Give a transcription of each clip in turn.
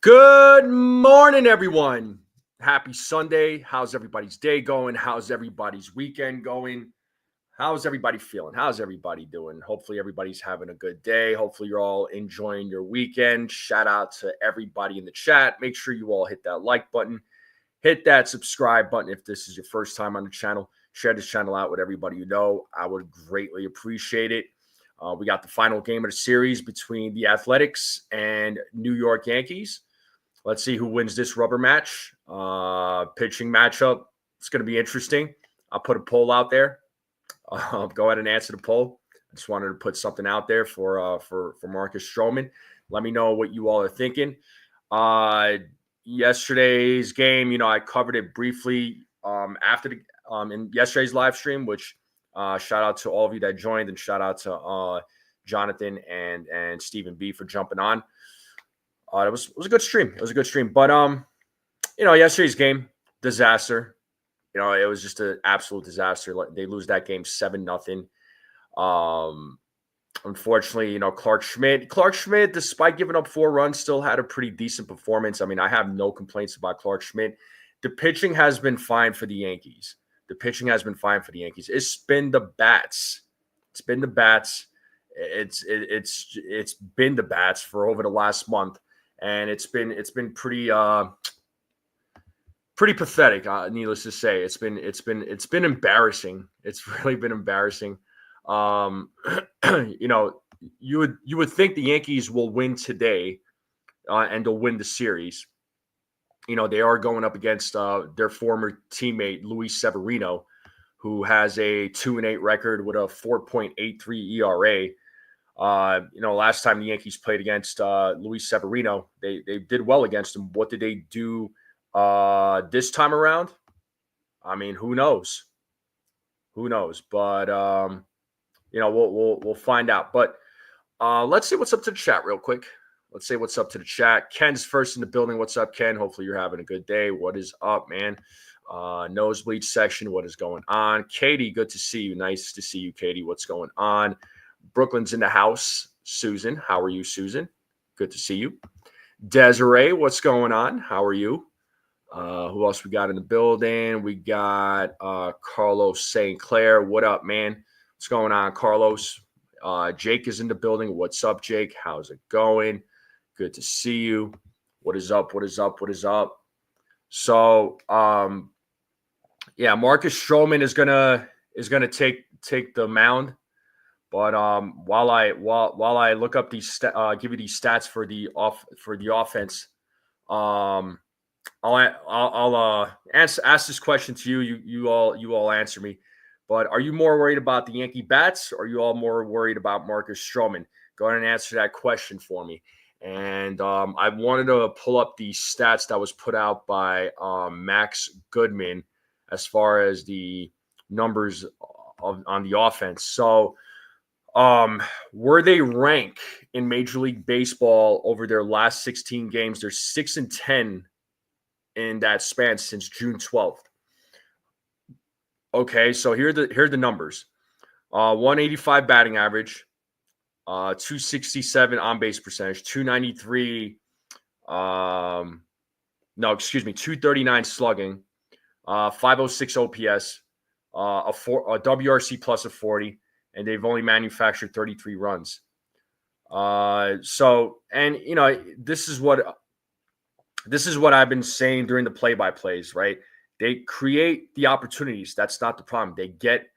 Good morning, everyone. Happy Sunday. How's everybody's day going? How's everybody's weekend going? How's everybody feeling? How's everybody doing? Hopefully, everybody's having a good day. Hopefully, you're all enjoying your weekend. Shout out to everybody in the chat. Make sure you all hit that like button. Hit that subscribe button if this is your first time on the channel. Share this channel out with everybody you know. I would greatly appreciate it. We got the final game of the series between the Athletics and New York Yankees. Let's see who wins this rubber match. Pitching matchup. It's going to be interesting. I'll put a poll out there. Go ahead and answer the poll. I just wanted to put something out there for Marcus Stroman. Let me know what you all are thinking. Yesterday's game, I covered it briefly after in yesterday's live stream, which shout out to all of you that joined, and shout out to Jonathan and Stephen B for jumping on. It was a good stream. It was a good stream. But yesterday's game, disaster. It was just an absolute disaster. They lose that game 7-0. Unfortunately, Clark Schmidt, despite giving up 4 runs, still had a pretty decent performance. I mean, I have no complaints about Clark Schmidt. The pitching has been fine for the Yankees. It's been the bats. It's been the bats. It's been the bats for over the last month. And it's been pretty pathetic. Needless to say, it's been embarrassing. It's really been embarrassing. You would think the Yankees will win today, and they'll win the series. They are going up against their former teammate Luis Severino, who has a 2-8 record with a 4.83 ERA. Last time the Yankees played against Luis Severino, they did well against him. What did they do this time around? I mean, who knows? But we'll find out. But let's see what's up to the chat real quick. Let's say what's up to the chat. Ken's first in the building. What's up, Ken? Hopefully you're having a good day. What is up, man? Nosebleed section. What is going on? Katie, good to see you. Nice to see you, Katie. What's going on? Brooklyn's in the house. Susan, how are you, Susan? Good to see you. Desiree, what's going on? How are you? Who else we got in the building? We got Carlos St. Clair. What up, man? What's going on, Carlos? Jake is in the building. What's up, Jake? How's it going? Good to see you. What is up? So, Marcus Stroman is gonna take the mound. But while I look up these give you these stats for the offense, I'll ask this question to you. You all answer me. But are you more worried about the Yankee bats, or are you all more worried about Marcus Stroman? Go ahead and answer that question for me. And I wanted to pull up the stats that was put out by Max Goodman as far as the numbers on the offense. So, where they rank in Major League Baseball over their last 16 games, they're 6-10 in that span since June 12th. Okay, so here are the numbers. 185 batting average, 267 on base percentage, 293 239 slugging, 506 OPS, a WRC plus of 40, and they've only manufactured 33 runs. This is what I've been saying during the play-by-plays, right? They create the opportunities. That's not the problem. They get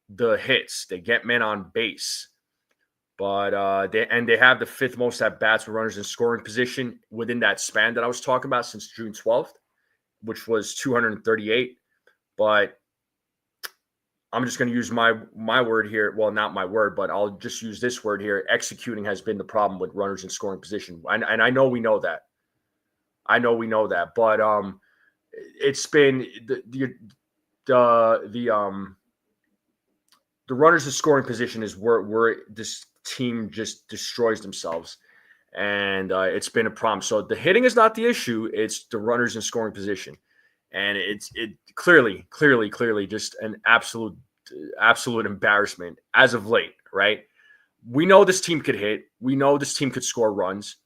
the hits. They get men on base. But they have the 5th most at bats with runners in scoring position within that span that I was talking about since June 12th, which was 238. But I'm just going to use my word here. Well, not my word, but I'll just use this word here. Executing has been the problem with runners in scoring position, and I know we know that. But it's been the runners in scoring position is where this team just destroys themselves, and it's been a problem. So the hitting is not the issue; it's the runners in scoring position, and it clearly just an absolute embarrassment as of late, right? We know this team could hit. We know this team could score runs.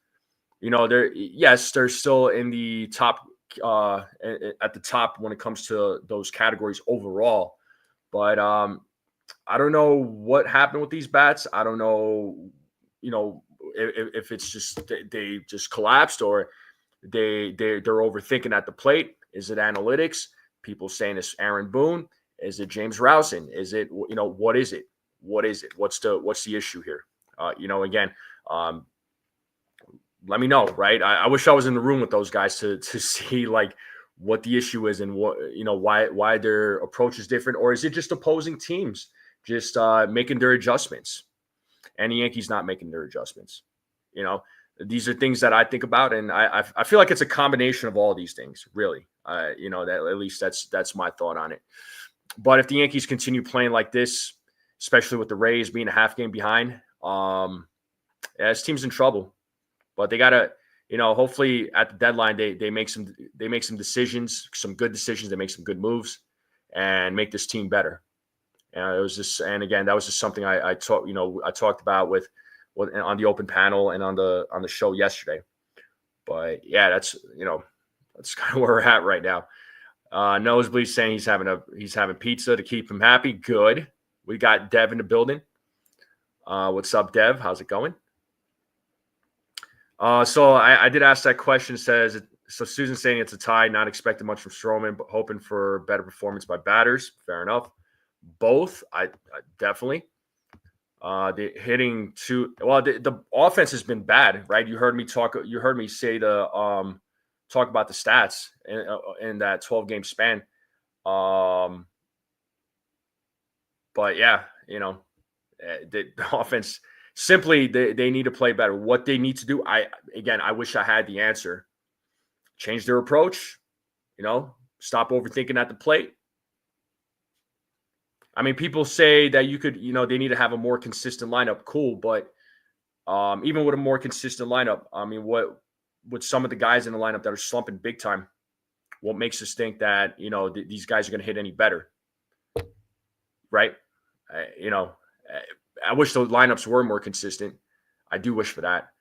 they're still in the top, at the top when it comes to those categories overall. But I don't know what happened with these bats. I don't know, if it's just they just collapsed, or they're overthinking at the plate. Is it analytics? People saying it's Aaron Boone. Is it James Rowson? Is it, what is it? What is it? What's the issue here? Again, let me know, right? I wish I was in the room with those guys to see like what the issue is, and what, why their approach is different, or is it just opposing teams just making their adjustments, and the Yankees not making their adjustments? These are things that I think about, and I feel like it's a combination of all these things, really. That at least that's my thought on it. But if the Yankees continue playing like this, especially with the Rays being a half game behind, this team's in trouble. But they gotta, hopefully at the deadline they make some decisions, some good decisions. They make some good moves and make this team better. And it was just, and again, that was just something I talked about with on the open panel and on the show yesterday. But yeah, that's kind of where we're at right now. Nosebleed saying he's having pizza to keep him happy. Good. We got Dev in the building. What's up, Dev? How's it going? So I did ask that question. Says, so Susan's saying it's a tie, not expecting much from Stroman, but hoping for better performance by batters. Fair enough. Both, I definitely. The hitting the offense has been bad, right? You heard me say talk about the stats in that 12-game span. But yeah, the offense, simply they need to play better. What they need to do, I wish I had the answer. Change their approach, stop overthinking at the plate. I mean, people say that you could, they need to have a more consistent lineup. Cool. But even with a more consistent lineup, I mean, what with some of the guys in the lineup that are slumping big time, what makes us think that, these guys are going to hit any better? Right. I wish the lineups were more consistent. I do wish for that.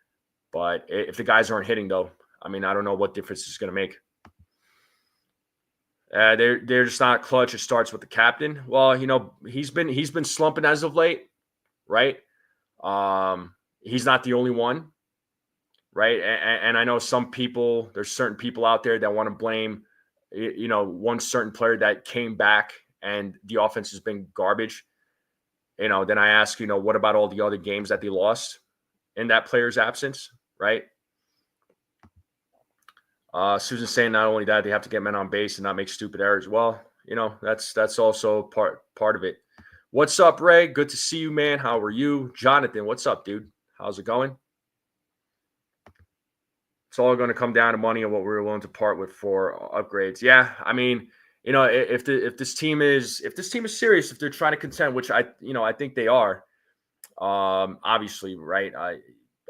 But if the guys aren't hitting, though, I mean, I don't know what difference it's going to make. They're just not clutch. It starts with the captain. Well, he's been slumping as of late, right? He's not the only one, right? And I know there's certain people out there that want to blame, one certain player that came back and the offense has been garbage. Then I ask, what about all the other games that they lost in that player's absence, right? Susan's saying not only that, they have to get men on base and not make stupid errors. Well, that's also part of it. What's up, Ray? Good to see you, man. How are you? Jonathan, what's up, dude? How's it going? It's all going to come down to money and what we're willing to part with for upgrades. Yeah, I mean, if this team is serious, if they're trying to contend, which I think they are, obviously, right?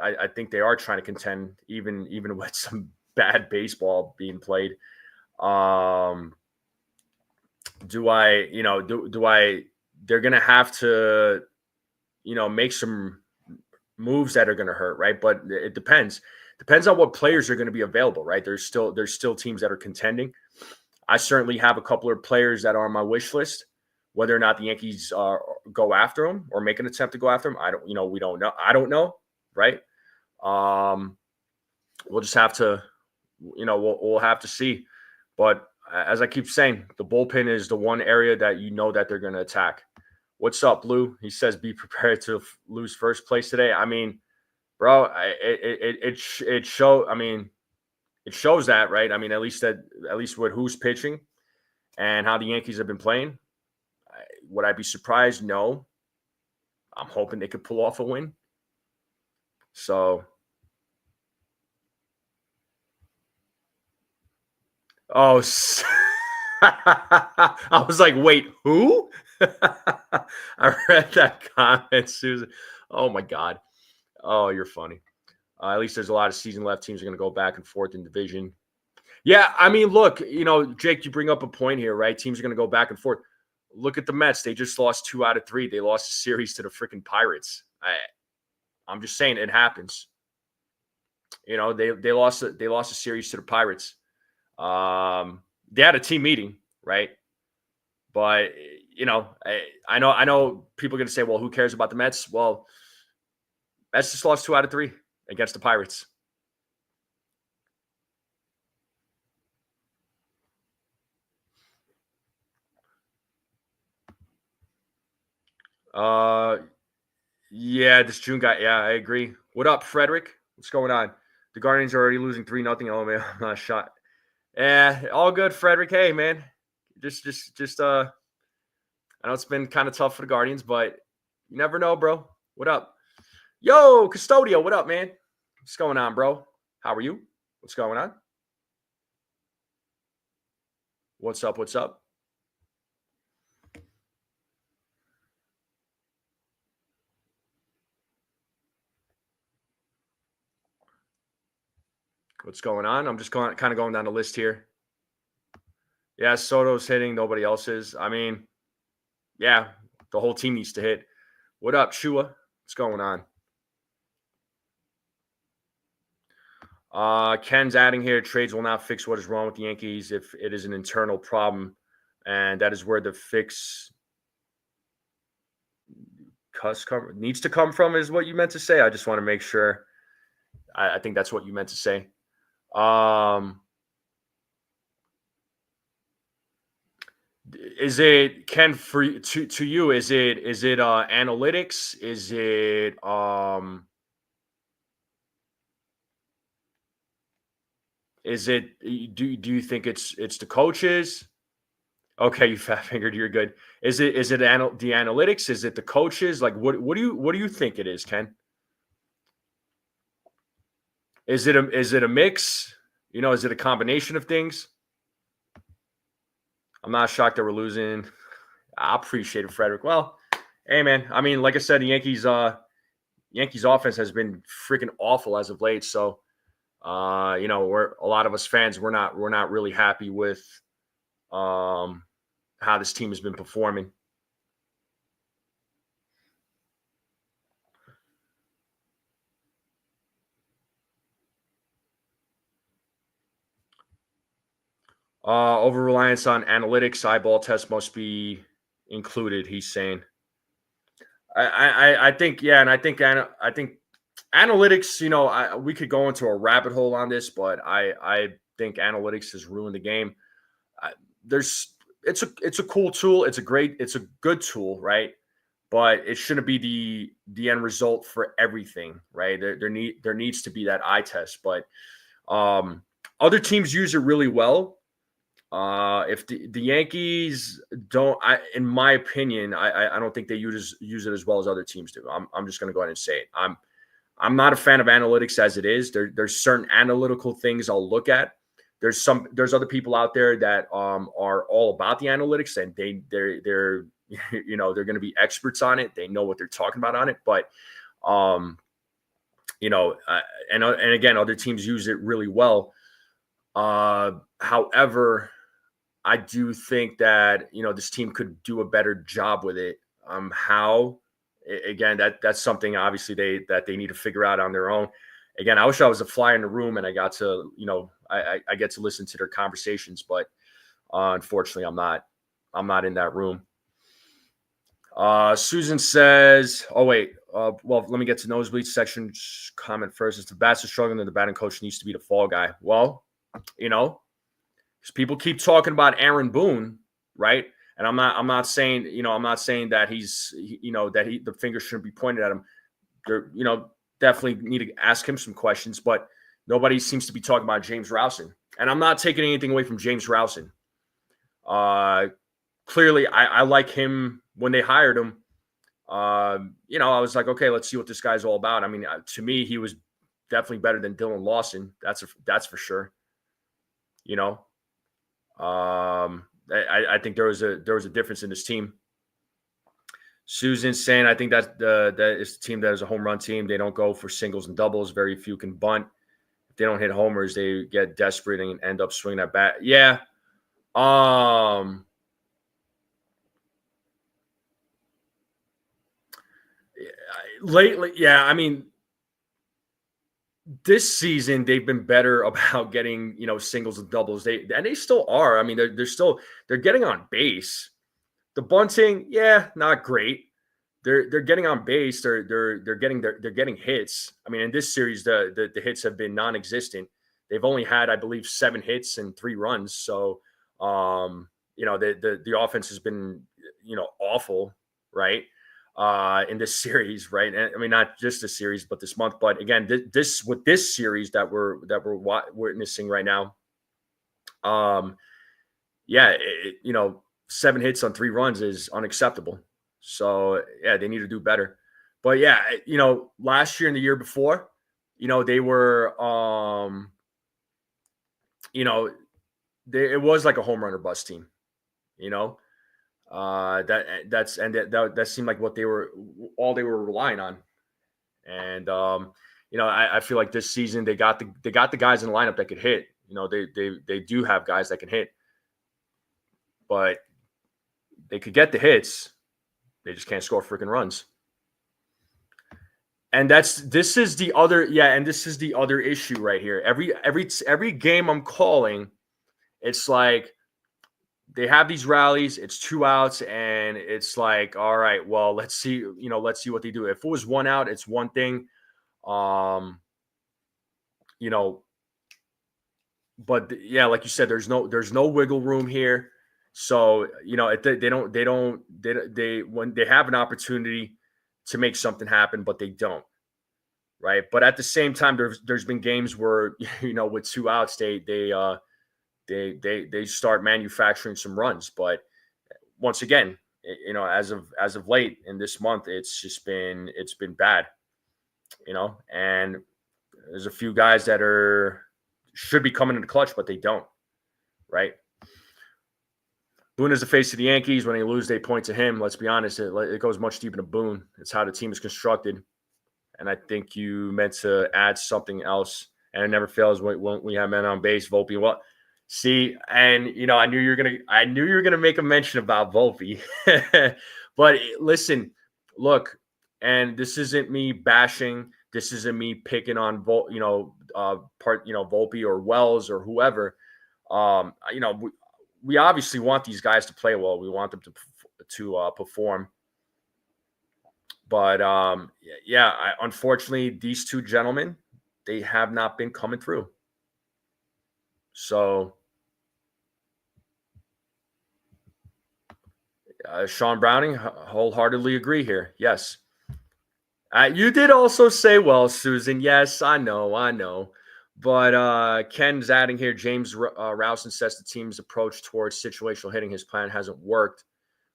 I think they are trying to contend, even with some bad baseball being played. They're going to have to, make some moves that are going to hurt, right? But it depends on what players are going to be available, right? There's still teams that are contending. I certainly have a couple of players that are on my wish list. Whether or not the Yankees go after them or make an attempt to go after them, we don't know. I don't know, right? We'll just have to, we'll have to see. But as I keep saying, the bullpen is the one area that that they're going to attack. What's up, Lou? He says, be prepared to lose first place today. I mean, bro, it shows that, right? I mean, at least with who's pitching and how the Yankees have been playing. Would I be surprised? No. I'm hoping they could pull off a win. So, I was like, wait, who? I read that comment, Susan. Oh my God. Oh, you're funny. At least there's a lot of season left. Teams are going to go back and forth in division. Yeah, I mean, look, Jake, you bring up a point here, right? Teams are going to go back and forth. Look at the Mets. They just lost 2 out of 3. They lost a series to the freaking Pirates. I'm just saying it happens. They lost a series to the Pirates. They had a team meeting, right? But I know people are going to say, well, who cares about the Mets? Well, Mets just lost 2 out of 3 against the Pirates. Yeah, this June guy. Yeah, I agree. What up, Frederick? What's going on? The Guardians are already losing 3-0. Oh man, I'm not shot. Yeah, all good, Frederick. Hey, man, just I know it's been kind of tough for the Guardians, but you never know, bro. What up? Yo, Custodio, what up, man? What's going on, bro? How are you? What's going on? What's up? What's up? What's going on? I'm just kind of going down the list here. Yeah, Soto's hitting. Nobody else is. I mean, yeah, the whole team needs to hit. What up, Shua? What's going on? Ken's adding here, trades will not fix what is wrong with the Yankees if it is an internal problem. And that is where the fix needs to come from, is what you meant to say. I just want to make sure. I think that's what you meant to say. Is it, Ken, for to you? Is it analytics? Is it do you think it's the coaches? Okay, you fat fingered. You're good. Is it the analytics? Is it the coaches? Like what do you think it is, Ken? Is it a mix? Is it a combination of things? I'm not shocked that we're losing. I appreciate it, Frederick. Well, hey man, I mean, like I said, the Yankees offense has been freaking awful as of late. So we're a lot of us fans, we're not really happy with how this team has been performing. Over reliance on analytics, eyeball tests must be included. He's saying. I think, yeah, and I think analytics. We could go into a rabbit hole on this, but I think analytics has ruined the game. It's a cool tool. It's a good tool, right? But it shouldn't be the end result for everything, right? There needs to be that eye test, but other teams use it really well. If the Yankees don't, in my opinion, I don't think they use it as well as other teams do. I'm just going to go ahead and say it. I'm not a fan of analytics as it is. There's certain analytical things I'll look at. There's other people out there that are all about the analytics, and they're they're going to be experts on it. They know what they're talking about on it. But and again, other teams use it really well. However, I do think that this team could do a better job with it. How? Again, that's something obviously they need to figure out on their own. Again, I wish I was a fly in the room and I got to I get to listen to their conversations, but unfortunately, I'm not in that room. Susan says, "Oh wait, well, let me get to nosebleed section comment first. If the bats are struggling, then the batting coach needs to be the fall guy." Well, because people keep talking about Aaron Boone, right? And I'm not saying that the finger shouldn't be pointed at him. There, definitely need to ask him some questions, but nobody seems to be talking about James Rowson. And I'm not taking anything away from James Rowson. Clearly, I like him when they hired him. I was like, okay, let's see what this guy's all about. I mean, to me, he was definitely better than Dylan Lawson. That's for sure. I think there was a difference in this team. Susan's saying, I think that is the team that is a home run team. They don't go for singles and doubles. Very few can bunt. If they don't hit homers, they get desperate and end up swinging that bat. Yeah. Lately, yeah. I mean, this season they've been better about getting, singles and doubles. They still are. I mean, they're getting on base. The bunting, yeah, not great. They're getting on base. They're getting hits. I mean, in this series, the hits have been non-existent. They've only had, I believe, 7 hits and 3 runs. So, the offense has been, awful, right? In this series, right? And, I mean, not just this series, but this month. But again, this series that we're witnessing right now, yeah, 7 hits on 3 runs is unacceptable. So yeah, they need to do better. But yeah, last year and the year before, they were, it was like a home run or bust team, that seemed like what they were relying on. And I feel like this season they got the guys in the lineup that could hit. They do have guys that can hit, but they could get the hits. They just can't score freaking runs. And this is the other issue right here. Every game I'm calling, it's like they have these rallies, it's 2 outs, and it's like, all right, well, let's see what they do. If it was 1 out, it's one thing. But yeah, like you said, there's no wiggle room here. So, they when they have an opportunity to make something happen, but they don't. Right. But at the same time, there's been games where, with 2 outs, they start manufacturing some runs. But once again, as of late in this month, it's been bad, and there's a few guys that should be coming in the clutch, but they don't. Right. Boone is the face of the Yankees. When they lose, they point to him. Let's be honest. It goes much deeper to Boone. It's how the team is constructed. And I think you meant to add something else. And it never fails when we have men on base. Volpe, well, see, and I knew you were gonna make a mention about Volpe. But listen, look, and this isn't me bashing. This isn't me picking on Volpe or Wells or whoever. We obviously want these guys to play well. We want them to perform. But unfortunately, these 2 gentlemen, they have not been coming through. So Sean Browning, wholeheartedly agree here. Yes. You did also say, well, Susan, yes, I know. But Ken's adding here, James Rowson says the team's approach towards situational hitting his plan hasn't worked.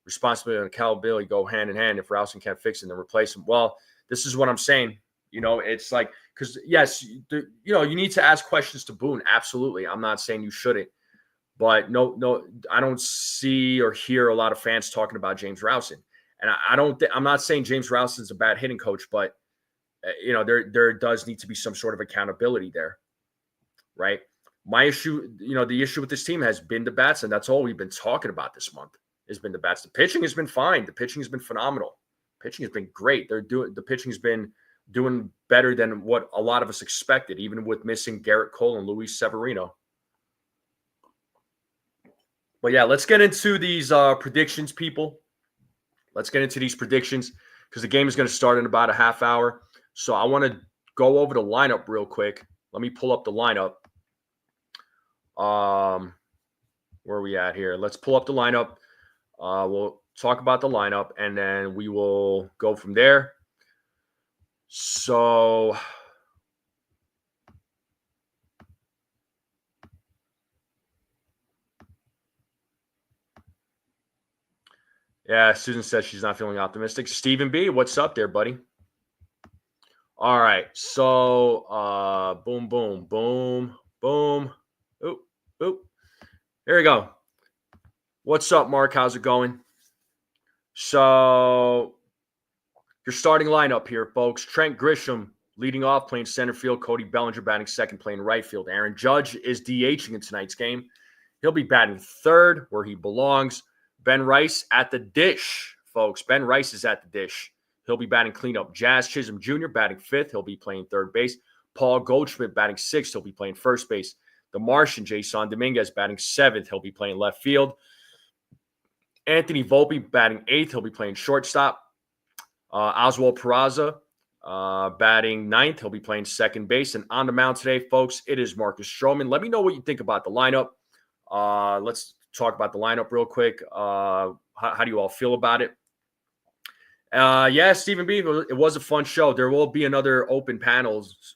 Responsibility and accountability go hand in hand. If Rowson can't fix it, then replace him. Well, this is what I'm saying. It's like, because yes, you need to ask questions to Boone. Absolutely. I'm not saying you shouldn't. But no, I don't see or hear a lot of fans talking about James Rowson. And I'm not saying James Rowson's a bad hitting coach, but there does need to be some sort of accountability there. Right. My issue, the issue with this team has been the bats, and that's all we've been talking about this month has been the bats. The pitching has been fine. The pitching has been phenomenal. Pitching has been great. The pitching has been doing better than what a lot of us expected, even with missing Garrett Cole and Luis Severino. But yeah, let's get into these predictions, people. Let's get into these predictions because the game is going to start in about a half hour. So I want to go over the lineup real quick. Let me pull up the lineup. Where are we at here? Let's pull up the lineup. We'll talk about the lineup, and then we will go from there. So yeah, Susan says she's not feeling optimistic. Stephen B., what's up there, buddy? All right. So boom, boom, boom, boom. Oop, oop. Here we go. What's up, Mark? How's it going? So your starting lineup here, folks. Trent Grisham leading off, playing center field. Cody Bellinger batting second, playing right field. Aaron Judge is DHing in tonight's game. He'll be batting third, where he belongs. Ben Rice at the dish, folks. Ben Rice is at the dish. He'll be batting cleanup. Jazz Chisholm Jr. batting fifth. He'll be playing third base. Paul Goldschmidt batting 6th. He'll be playing first base. The Martian, Jason Dominguez, batting 7th. He'll be playing left field. Anthony Volpe batting 8th. He'll be playing shortstop. Oswald Peraza batting 9th. He'll be playing second base. And on the mound today, folks, it is Marcus Stroman. Let me know what you think about the lineup. Let's talk about the lineup real quick. How do you all feel about it? Yeah, Stephen B., it was a fun show. There will be another open panels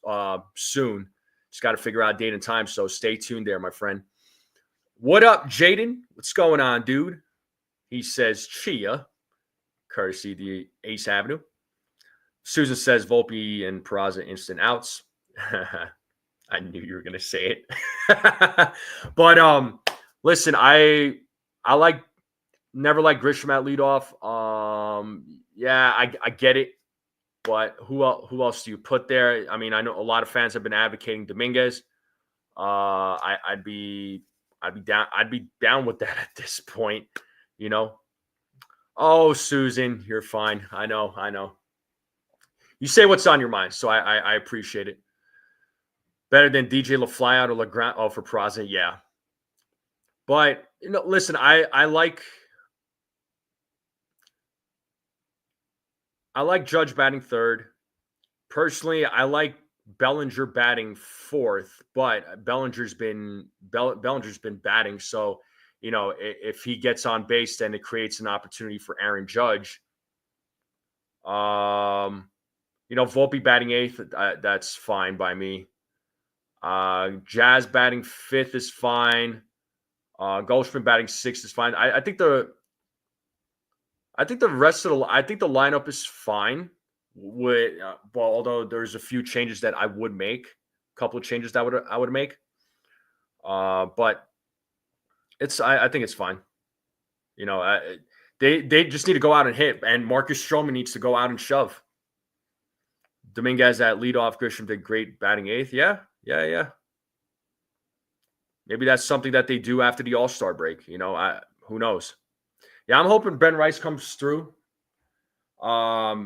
soon. Just got to figure out date and time, so stay tuned there, my friend. What up, Jaden? What's going on, dude? He says, Chia, courtesy the Ace Avenue. Susan says, Volpe and Peraza instant outs. I knew you were going to say it. But listen, I never liked Grisham at leadoff. Yeah, I get it. But who else do you put there? I mean, I know a lot of fans have been advocating Dominguez. I'd be down with that at this point, you know. Oh, Susan, you're fine. I know. You say what's on your mind, so I appreciate it. Better than DJ LaFleur or LeGrand. Oh, for Peraza, yeah. But listen, I like Judge batting 3rd. Personally, I like Bellinger batting 4th, but Bellinger's been batting. So, if he gets on base, then it creates an opportunity for Aaron Judge. Volpe batting 8th, that's fine by me. Jazz batting 5th is fine. Goldschmidt batting 6th is fine. I think the rest of the lineup is fine. Although there's a few changes that I would make, a couple of changes that I would make. But I think it's fine. They just need to go out and hit, and Marcus Stroman needs to go out and shove. Dominguez at leadoff. Grisham did great batting 8th. Yeah. Maybe that's something that they do after the All-Star break. Who knows? Yeah, I'm hoping Ben Rice comes through. I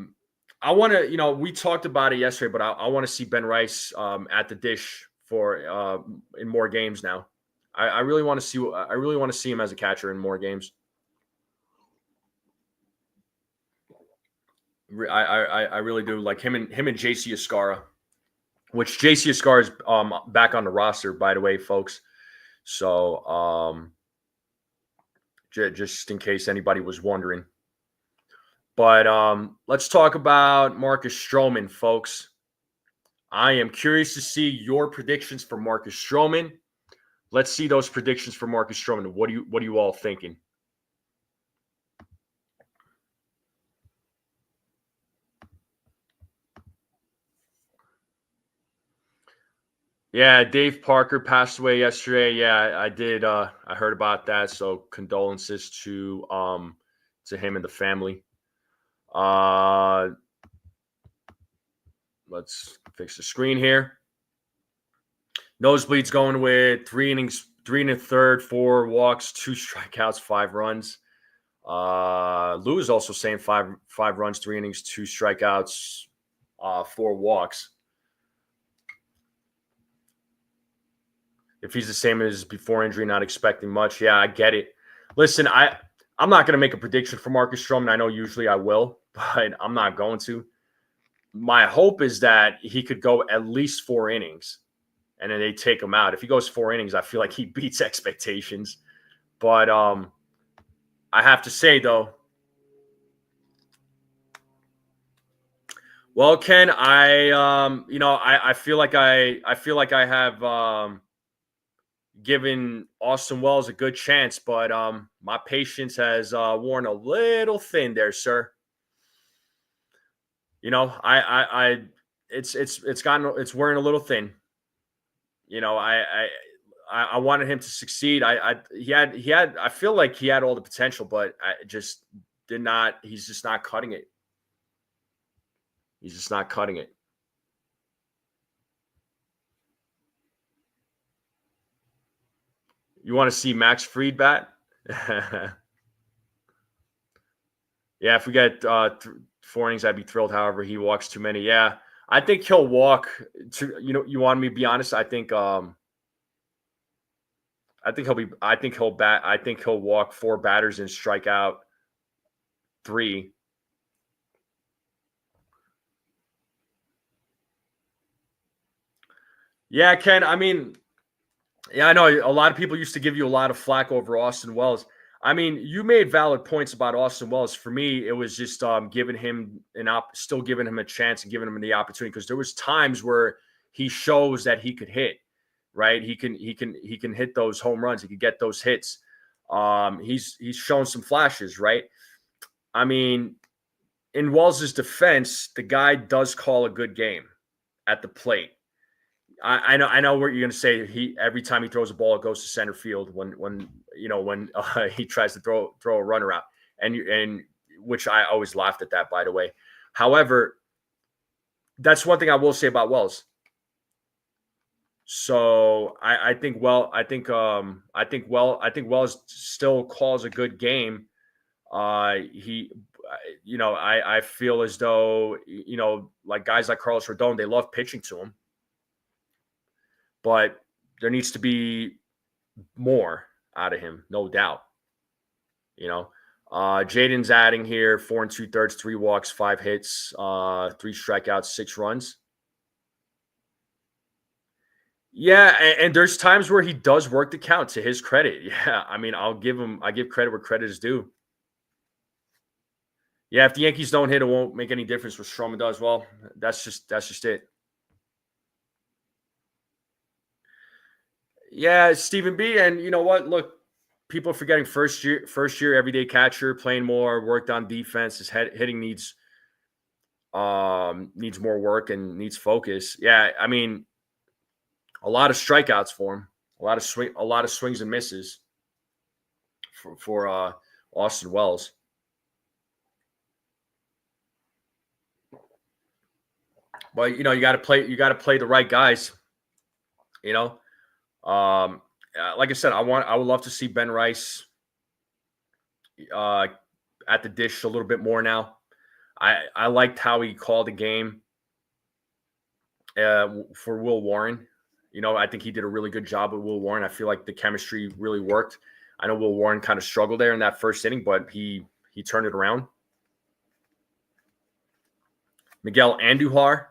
want to, we talked about it yesterday, but I want to see Ben Rice at the dish for in more games now. I really want to see him as a catcher in more games. I really do like him and JC Escara, which JC Escara is back on the roster, by the way, folks. So just in case anybody was wondering. But let's talk about Marcus Stroman, folks. I am curious to see your predictions for Marcus Stroman. Let's see those predictions for Marcus Stroman. What are you all thinking? Yeah, Dave Parker passed away yesterday. Yeah, I did. I heard about that. So condolences to him and the family. Let's fix the screen here. Nosebleed's going with 3 innings, 3 1/3, 4 walks, 2 strikeouts, 5 runs. Lou is also saying 5 runs, 3 innings, 2 strikeouts, 4 walks. If he's the same as before injury, not expecting much. Yeah, I get it. Listen, I'm not going to make a prediction for Marcus Stroman. I know usually I will, but I'm not going to. My hope is that he could go at least 4 innings, and then they take him out. If he goes 4 innings, I feel like he beats expectations. But I have to say, though, well, Ken, I feel like I have given Austin Wells a good chance, but my patience has worn a little thin there, sir. It's wearing a little thin. I wanted him to succeed. I feel like he had all the potential, but I just did not. He's just not cutting it. You want to see Max Fried bat? Yeah, if we get 4 innings, I'd be thrilled. However, he walks too many. Yeah, I think he'll walk to, you want me to be honest? I think he'll walk 4 batters and strike out 3. Yeah, Ken. I mean, yeah, I know a lot of people used to give you a lot of flack over Austin Wells. I mean, you made valid points about Austin Wells. For me, it was just giving him still giving him a chance and giving him the opportunity, because there was times where he shows that he could hit, right? He can hit those home runs. He could get those hits. He's shown some flashes, right? I mean, in Wells' defense, the guy does call a good game at the plate. I know what you're going to say. Every time he throws a ball, it goes to center field when he tries to throw a runner out, and which I always laughed at that, by the way. However, that's one thing I will say about Wells. So I think Wells still calls a good game. I feel as though, like guys like Carlos Rodon, they love pitching to him. But there needs to be more out of him, no doubt. Jaden's adding here 4 2/3, 3 walks, 5 hits, 3 strikeouts, 6 runs. Yeah, and there's times where he does work the count, to his credit. Yeah, I mean, I give credit where credit is due. Yeah, if the Yankees don't hit, it won't make any difference what Stroman does. Well, that's just it. Yeah, Stephen B. And you know what? Look, people are forgetting first year everyday catcher, playing more, worked on defense. His hitting needs more work and needs focus. Yeah, I mean, a lot of strikeouts for him, a lot of swings and misses for Austin Wells. But you got to play the right guys. Like I said, I would love to see Ben Rice at the dish a little bit more now. I liked how he called the game for Will Warren. I think he did a really good job with Will Warren. I feel like the chemistry really worked. I know Will Warren kind of struggled there in that first inning, but he turned it around. Miguel Andujar.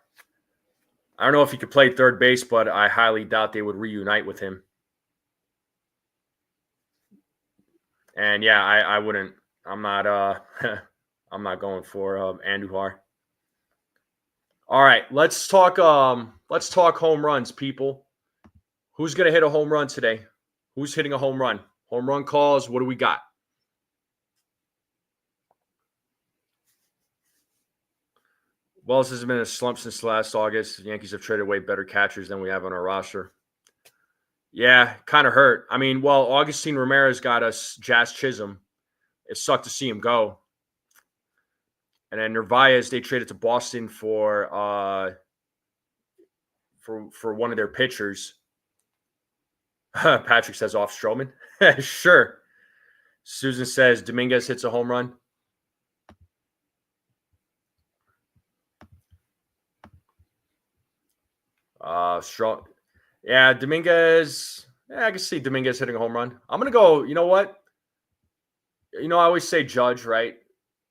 I don't know if he could play third base, but I highly doubt they would reunite with him. And yeah, I wouldn't. I'm not. I'm not going for Andujar. All right, let's talk. Let's talk home runs, people. Who's gonna hit a home run today? Who's hitting a home run? Home run calls. What do we got? Wells has been in a slump since last August. The Yankees have traded away better catchers than we have on our roster. Yeah, kind of hurt. I mean, Augustine Ramirez got us Jazz Chisholm. It sucked to see him go. And then Narvaez, they traded to Boston for one of their pitchers. Patrick says off Stroman. Sure. Susan says Dominguez hits a home run. Strong. Yeah, Dominguez. Yeah, I can see Dominguez hitting a home run. I'm gonna go. You know what? I always say Judge, right?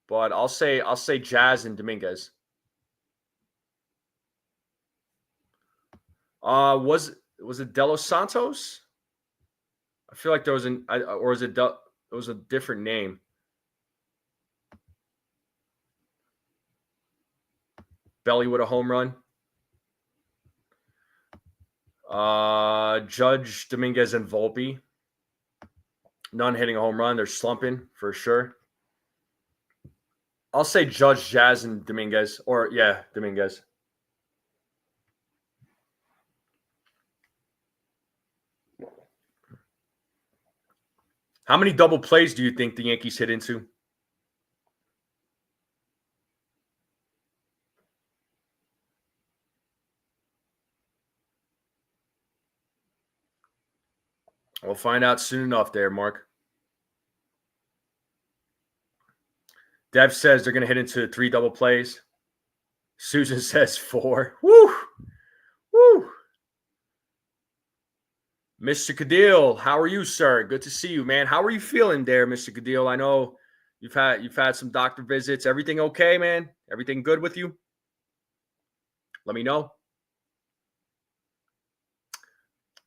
But I'll say Jazz and Dominguez. Was it De Los Santos? I feel like there was it was a different name. Belly with a home run. Judge, Dominguez, and Volpe. None hitting a home run. They're slumping for sure. I'll say Judge, Jazz, and Dominguez. Or, yeah, Dominguez. How many double plays do you think the Yankees hit into? We'll find out soon enough there, Mark. Dev says they're going to hit into 3 double plays. Susan says 4. Woo! Woo! Mr. Cadil, how are you, sir? Good to see you, man. How are you feeling there, Mr. Cadil? I know you've had some doctor visits. Everything okay, man? Everything good with you? Let me know.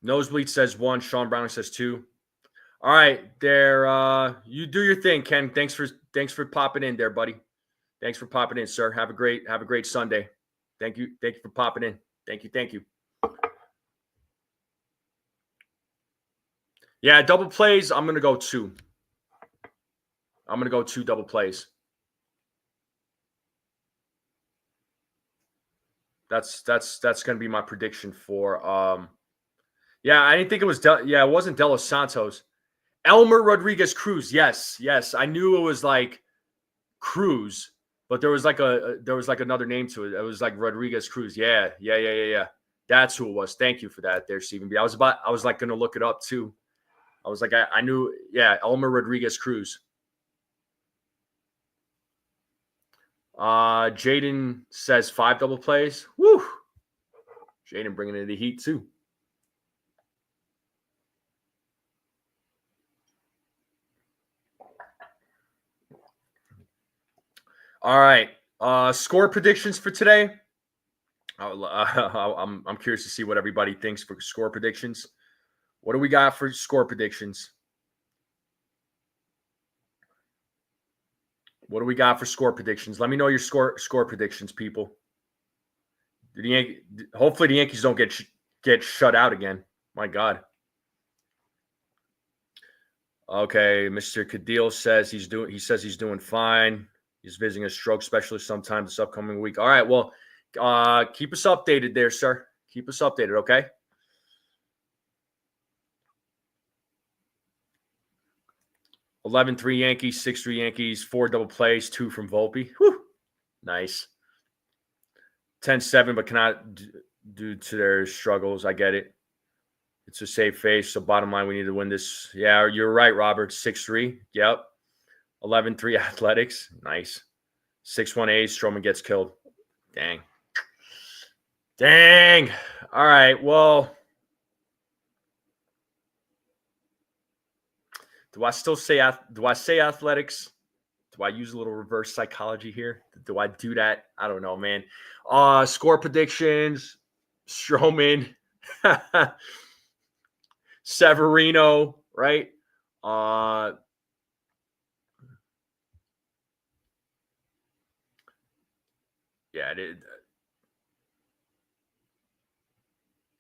Nosebleed says 1. Sean Brown says 2. All right, there. You do your thing, Ken. Thanks for popping in there, buddy. Thanks for popping in, sir. Have a great Sunday. Thank you for popping in. Thank you. Yeah, double plays. I'm gonna go 2. I'm gonna go 2 double plays. That's gonna be my prediction for. Yeah, I didn't think it was. It wasn't De Los Santos. Elmer Rodriguez Cruz. Yes. I knew it was like Cruz, but there was like another name to it. It was like Rodriguez Cruz. Yeah. That's who it was. Thank you for that, there, Stephen B. I was like going to look it up too. I was like, I knew. Yeah, Elmer Rodriguez Cruz. Jaden says 5 double plays. Woo! Jaden bringing in the heat too. All right. Score predictions for today. I'm curious to see what everybody thinks for score predictions. What do we got for score predictions? What do we got for score predictions? Let me know your score predictions, people. Hopefully the Yankees don't get shut out again. My God. Okay, Mr. Cadil says he's doing fine. He's visiting a stroke specialist sometime this upcoming week. All right, well, keep us updated there, sir. Keep us updated, okay? $11-3 Yankees, 6-3 Yankees, 4 double plays, 2 from Volpe. Whew. Nice. 10-7, but cannot due to their struggles. I get it. It's a safe face. So bottom line, we need to win this. Yeah, you're right, Robert. 6-3. Yep. 11-3 Athletics. Nice. 6-1 A's. Stroman gets killed. Dang. All right. Well, do I say Athletics? Do I use a little reverse psychology here? Do I do that? I don't know, man. Score predictions. Stroman. Severino, right? Yeah, it is.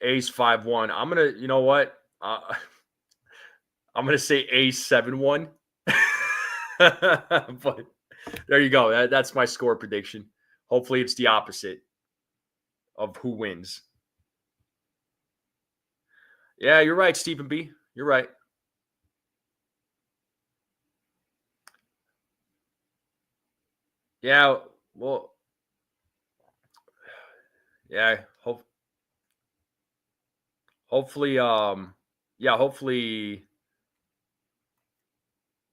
Ace 5-1. I'm gonna, you know what? I'm gonna say Ace 7-1. But there you go. That's my score prediction. Hopefully, it's the opposite of who wins. Yeah, you're right, Stephen B. You're right. Yeah, well, yeah. Hopefully, hopefully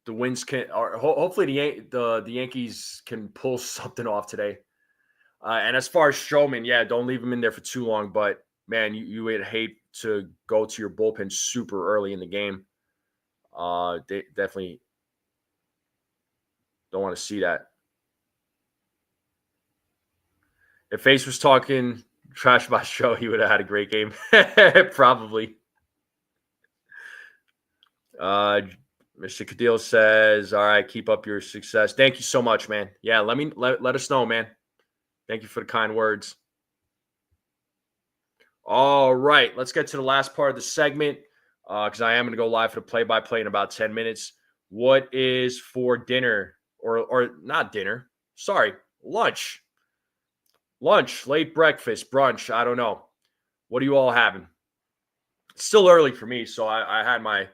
the Wins can, or hopefully the Yankees can pull something off today. And as far as Stroman, yeah, don't leave him in there for too long. But man, you would hate to go to your bullpen super early in the game. They definitely don't want to see that. If Ace was talking trash about Show, he would have had a great game. Probably. Mr. Cadil says, all right, keep up your success. Thank you so much, man. Yeah, let us know, man. Thank you for the kind words. All right, let's get to the last part of the segment because I am going to go live for the play-by-play in about 10 minutes. What is for dinner or not dinner? Sorry, lunch. Lunch, late breakfast, brunch. I don't know. What are you all having? It's still early for me, so I had my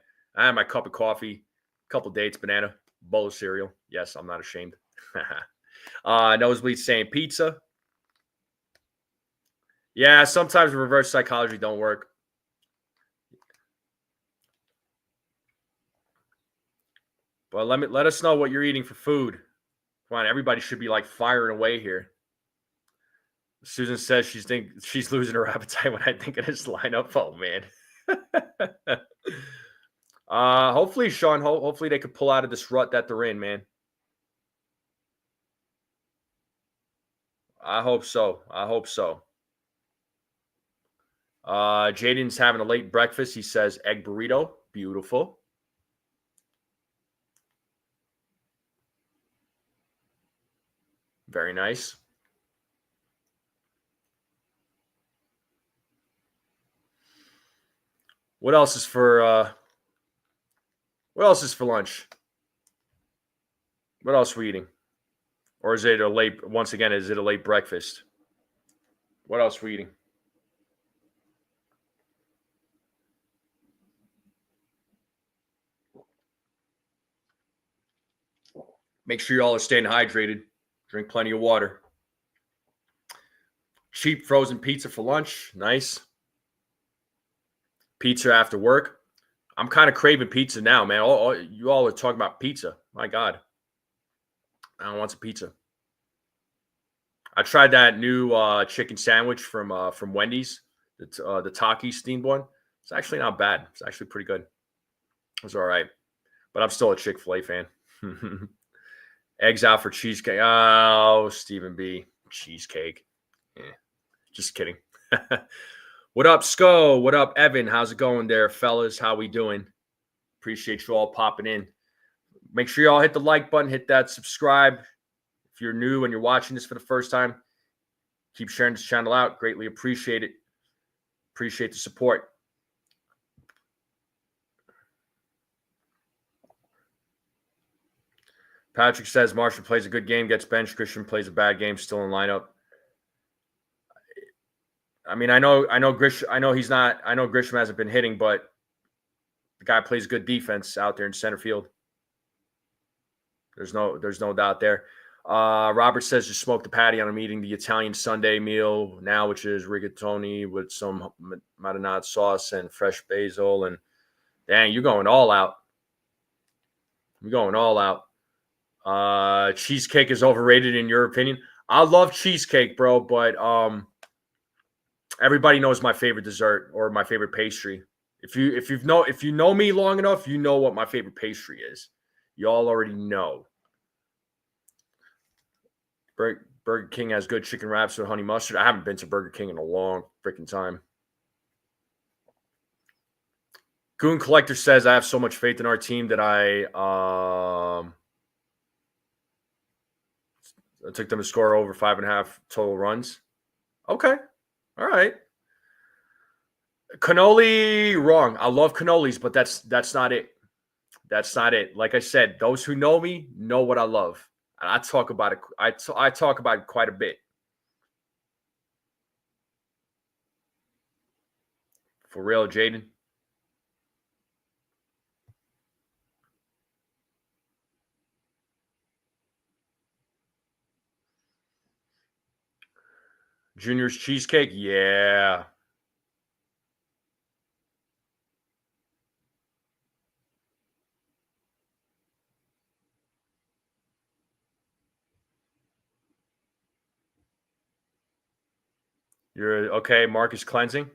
cup of coffee, couple dates, banana, bowl of cereal. Yes, I'm not ashamed. Nosebleed saying pizza. Yeah, sometimes reverse psychology don't work. But let us know what you're eating for food. Come on, everybody should be like firing away here. Susan says she's losing her appetite when I think of this lineup. Oh man. Hopefully, Sean. Hopefully they could pull out of this rut that they're in, man. I hope so. Jaden's having a late breakfast. He says egg burrito. Beautiful. Very nice. What else is for lunch? What else are we eating? Or is it once again, is it a late breakfast? What else are we eating? Make sure you all are staying hydrated. Drink plenty of water. Cheap frozen pizza for lunch. Nice. Pizza after work. I'm kind of craving pizza now, man. You all are talking about pizza. My God. I want some pizza. I tried that new chicken sandwich from Wendy's, the Taki steamed one. It's actually not bad. It's actually pretty good. It was all right. But I'm still a Chick-fil-A fan. Eggs out for cheesecake. Oh, Stephen B. Cheesecake. Just kidding. What up, Sco? What up, Evan? How's it going there, fellas? How we doing? Appreciate you all popping in. Make sure you all hit the like button, hit that subscribe. If you're new and you're watching this for the first time, keep sharing this channel out. Greatly appreciate it. Appreciate the support. Patrick says Marshall plays a good game, gets benched. Grisham plays a bad game, still in lineup. I mean, I know Grisham hasn't been hitting, but the guy plays good defense out there in center field. There's no doubt there. Robert says just smoke the patty on. I'm eating the Italian Sunday meal now, which is rigatoni with some marinade sauce and fresh basil. And dang, you're going all out. You're going all out. Cheesecake is overrated in your opinion? I love cheesecake, bro, but everybody knows my favorite dessert or my favorite pastry. If you know me long enough, you know what my favorite pastry is. You all already know. Burger King has good chicken wraps with honey mustard. I haven't been to Burger King in a long freaking time. Goon Collector says I have so much faith in our team that I took them to score over 5.5 total runs. Okay. All right. Cannoli, wrong. I love cannolis, but that's not it. That's not it. Like I said, those who know me know what I love. And I talk about it. I talk about it quite a bit. For real, Jaden. Junior's cheesecake, yeah. You're okay. Marcus Cleansing.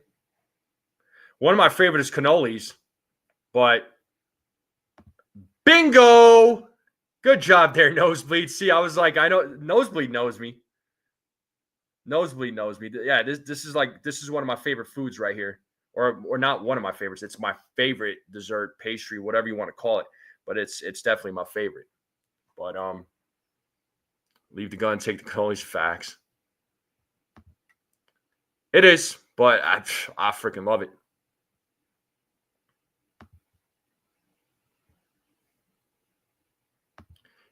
One of my favorite is cannolis, but bingo. Good job there, Nosebleed. See, I was like, I know Nosebleed knows me. Nosebleed knows me. Yeah, this is one of my favorite foods right here. Or not one of my favorites. It's my favorite dessert, pastry, whatever you want to call it. But it's definitely my favorite. But leave the gun, take the cannolis. Facts. It is, but I freaking love it.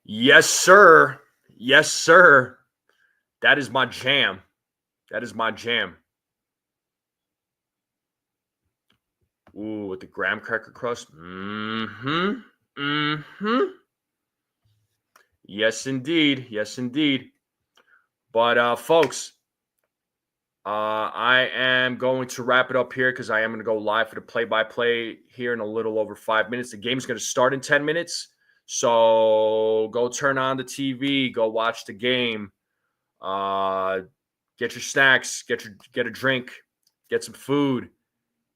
Yes, sir. Yes, sir. That is my jam. That is my jam. Ooh, with the graham cracker crust. Mm-hmm. Mm-hmm. Yes, indeed. Yes, indeed. But folks, I am going to wrap it up here because I am going to go live for the play-by-play here in a little over 5 minutes. The game's going to start in 10 minutes. So go turn on the TV. Go watch the game. Get your snacks, get a drink, get some food,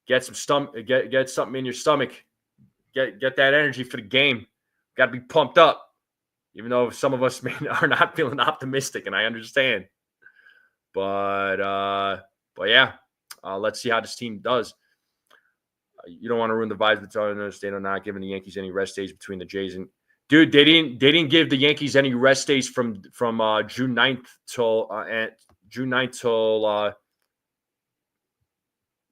get something in your stomach. Get that energy for the game. Got to be pumped up, even though some of us are not feeling optimistic, and I understand. But yeah, let's see how this team does. You don't want to ruin the vibes between us. They are not giving the Yankees any rest days between the Jays and dude. They didn't give the Yankees any rest days from June 9th till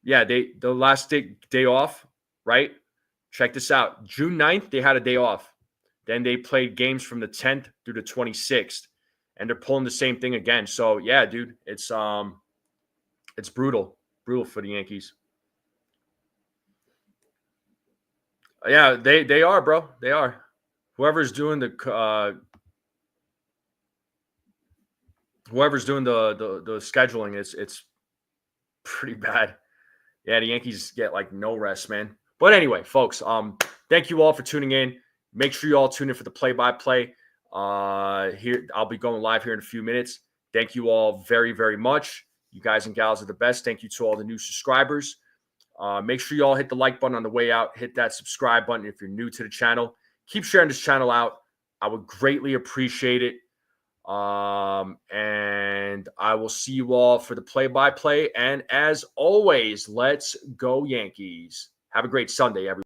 the last day off, right? Check this out. June 9th, they had a day off. Then they played games from the 10th through the 26th, and they're pulling the same thing again. So yeah, dude, it's brutal for the Yankees. Yeah, they are, bro. They are. Whoever's doing the scheduling, it's pretty bad. Yeah, the Yankees get like no rest, man. But anyway, folks, thank you all for tuning in. Make sure you all tune in for the play-by-play. Here, I'll be going live here in a few minutes. Thank you all very, very much. You guys and gals are the best. Thank you to all the new subscribers. Make sure you all hit the like button on the way out. Hit that subscribe button if you're new to the channel. Keep sharing this channel out. I would greatly appreciate it. And I will see you all for the play-by-play. And as always, let's go Yankees. Have a great Sunday, everyone.